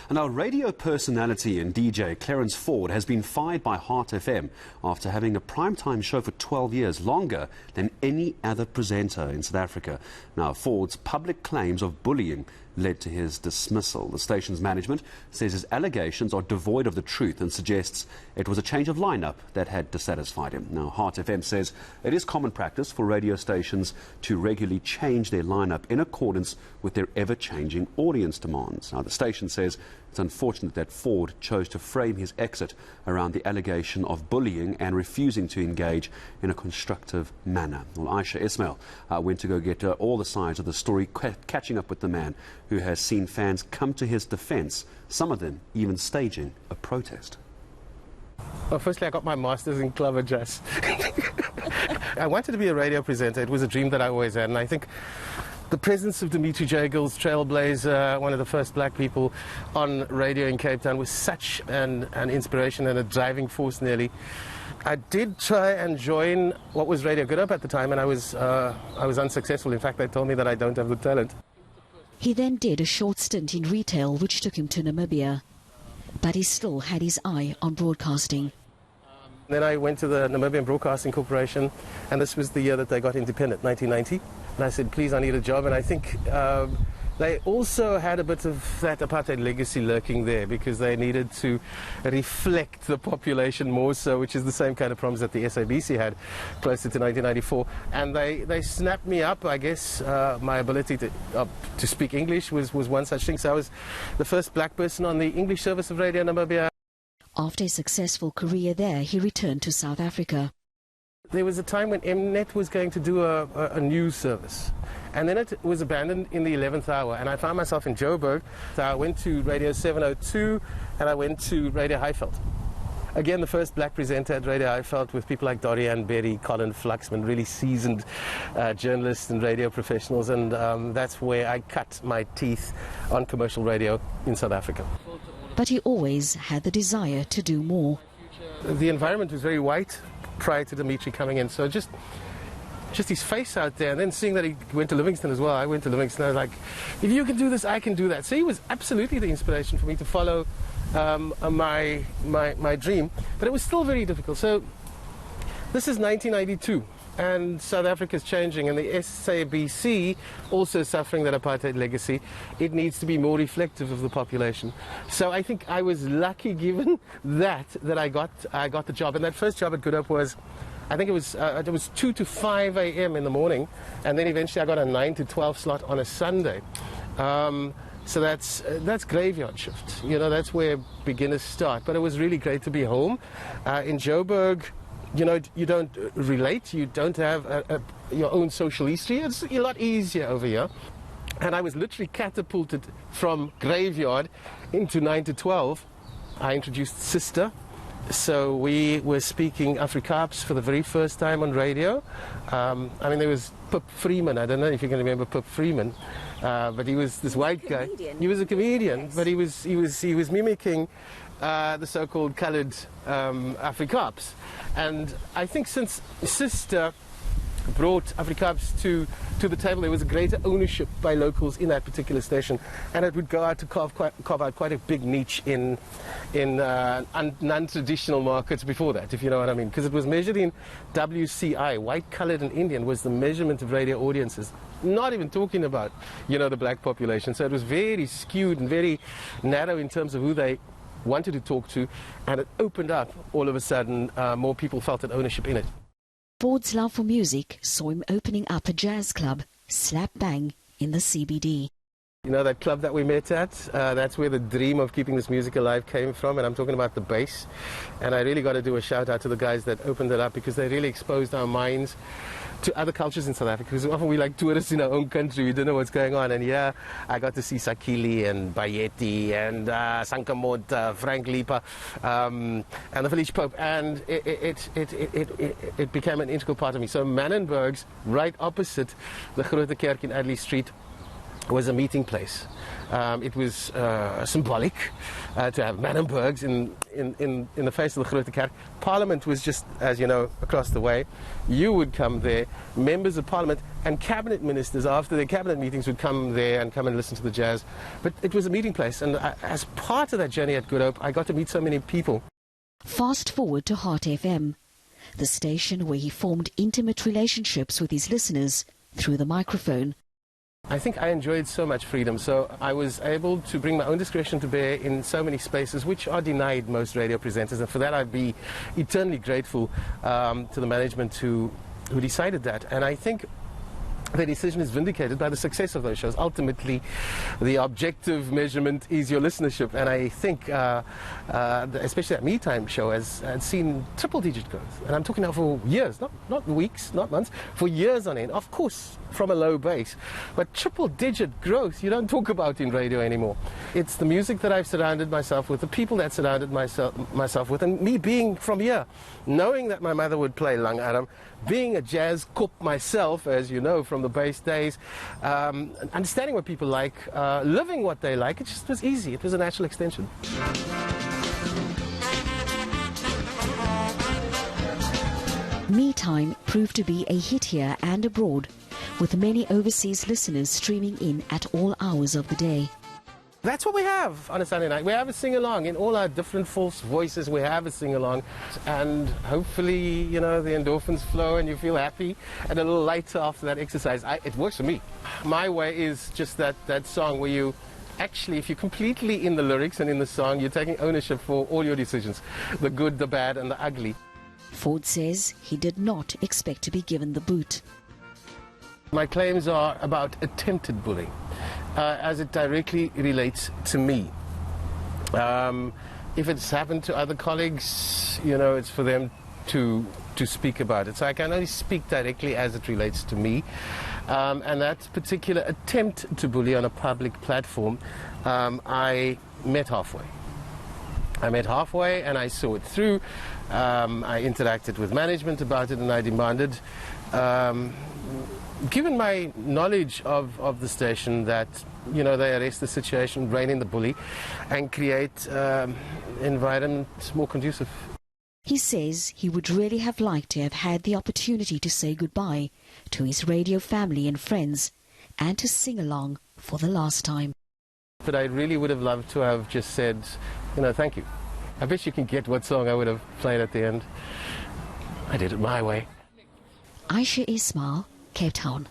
And our radio personality and DJ Clarence Ford has been fired by Heart FM after having a primetime show for 12 years, longer than any other presenter in South Africa. Now, Ford's public claims of bullying led to his dismissal. The station's management says his allegations are devoid of the truth and suggests it was a change of lineup that had dissatisfied him. Now, Heart FM says it is common practice for radio stations to regularly change their lineup in accordance with their ever-changing audience demands. Now, the station says it's unfortunate that Ford chose to frame his exit around the allegation of bullying and refusing to engage in a constructive manner. Well, Ayesha Ismail went to go get all the sides of the story, catching up with the man who has seen fans come to his defense, some of them even staging a protest. Well, firstly, I got my master's in clever jazz. I wanted to be a radio presenter. It was a dream that I always had, and I think the presence of Dimitri Jagels, trailblazer, one of the first black people on radio in Cape Town, was such an inspiration and a driving force nearly. I did try and join what was Radio Good Up at the time, and I was unsuccessful. In fact, they told me that I don't have the talent. He then did a short stint in retail, which took him to Namibia. But he still had his eye on broadcasting. Then I went to the Namibian Broadcasting Corporation, and this was the year that they got independent, 1990. And I said, please, I need a job. And I think they also had a bit of that apartheid legacy lurking there, because they needed to reflect the population more so, which is the same kind of problems that the SABC had closer to 1994. And they snapped me up. I guess my ability to speak English was one such thing. So I was the first black person on the English service of Radio Namibia. After a successful career there, he returned to South Africa. There was a time when Mnet was going to do a news service, and then it was abandoned in the 11th hour, and I found myself in Joburg. So I went to Radio 702, and I went to Radio Highveld. Again, the first black presenter at Radio Highveld, with people like Dorian Berry, Colin Fluxman, really seasoned journalists and radio professionals, and that's where I cut my teeth on commercial radio in South Africa. But he always had the desire to do more. The environment was very white prior to Dimitri coming in, so just his face out there, and then seeing that he went to Livingston as well. I went to Livingston, I was like, if you can do this, I can do that. So he was absolutely the inspiration for me to follow my dream, but it was still very difficult. So this is 1992. And South Africa is changing, and the SABC also suffering that apartheid legacy. It needs to be more reflective of the population. So I think I was lucky, given that I got the job. And that first job at Good Hope was, I think it was 2 to 5 a.m. in the morning, and then eventually I got a 9 to 12 slot on a Sunday. So that's graveyard shift. You know, that's where beginners start. But it was really great to be home in Joburg. You know, you don't relate, you don't have your own social history. It's a lot easier over here. And I was literally catapulted from graveyard into 9 to 12. I introduced Sister. So we were speaking Afrikaans for the very first time on radio. I mean, there was Pip Freeman. I don't know if you can remember Pip Freeman, but he was this white guy. He was a comedian, yes. But he was mimicking the so-called coloured Afrikaans. And I think since Sister brought Afrikaans to the table, there was a greater ownership by locals in that particular station, and it would go out to carve out quite a big niche in non-traditional markets before that, if you know what I mean, because it was measured in WCI, white, coloured and Indian, was the measurement of radio audiences, not even talking about, you know, the black population. So it was very skewed and very narrow in terms of who they wanted to talk to, and it opened up all of a sudden. More people felt an ownership in it. Ford's love for music saw him opening up a jazz club, Slap Bang, in the CBD. You know, that club that we met at, that's where the dream of keeping this music alive came from, and I'm talking about the bass. And I really got to do a shout out to the guys that opened it up, because they really exposed our minds to other cultures in South Africa, because often we like tourists in our own country, we don't know what's going on. And yeah, I got to see Sakili and Bayeti and Sankamot, Frank Lipa, and the Village Pope, and it became an integral part of me. So Mannenberg's right opposite the Grote Kerk in Adley Street, was a meeting place. It was symbolic to have Manenbergs in the face of the Grote Kerk. Parliament was just, as you know, across the way. You would come there, members of Parliament and cabinet ministers after their cabinet meetings would come there and come and listen to the jazz. But it was a meeting place, and as part of that journey at Good Hope, I got to meet so many people. Fast forward to Heart FM, the station where he formed intimate relationships with his listeners through the microphone. I think I enjoyed so much freedom, so I was able to bring my own discretion to bear in so many spaces which are denied most radio presenters, and for that I'd be eternally grateful to the management who decided that. And I think the decision is vindicated by the success of those shows. Ultimately, the objective measurement is your listenership, and I think especially that Me Time show has seen triple-digit growth, and I'm talking now for years, not weeks, not months, for years on end. Of course, from a low base, but triple-digit growth you don't talk about in radio anymore. It's the music that I've surrounded myself with, the people that surrounded myself with, and me being from here, knowing that my mother would play Lang Adam, being a jazz cop myself, as you know from the bass days, understanding what people like, living what they like, it just was easy. It was a natural extension. Me Time proved to be a hit here and abroad, with many overseas listeners streaming in at all hours of the day. That's what we have on a Sunday night. We have a sing-along. In all our different false voices, we have a sing-along. And hopefully, you know, the endorphins flow and you feel happy and a little lighter after that exercise. It works for me. My way is just that song where you actually, if you're completely in the lyrics and in the song, you're taking ownership for all your decisions, the good, the bad, and the ugly. Ford says he did not expect to be given the boot. My claims are about attempted bullying, as it directly relates to me. If it's happened to other colleagues, you know, it's for them to speak about it. So I can only speak directly as it relates to me. And that particular attempt to bully on a public platform, I met halfway. And I saw it through. I interacted with management about it, and I demanded, given my knowledge of the station, that, you know, they arrest the situation, rein in the bully, and create environment more conducive. He says he would really have liked to have had the opportunity to say goodbye to his radio family and friends, and to sing along for the last time. But I really would have loved to have just said, you know, thank you. I bet you can get what song I would have played at the end. I did it my way. Ayesha Ismail, Cape Town.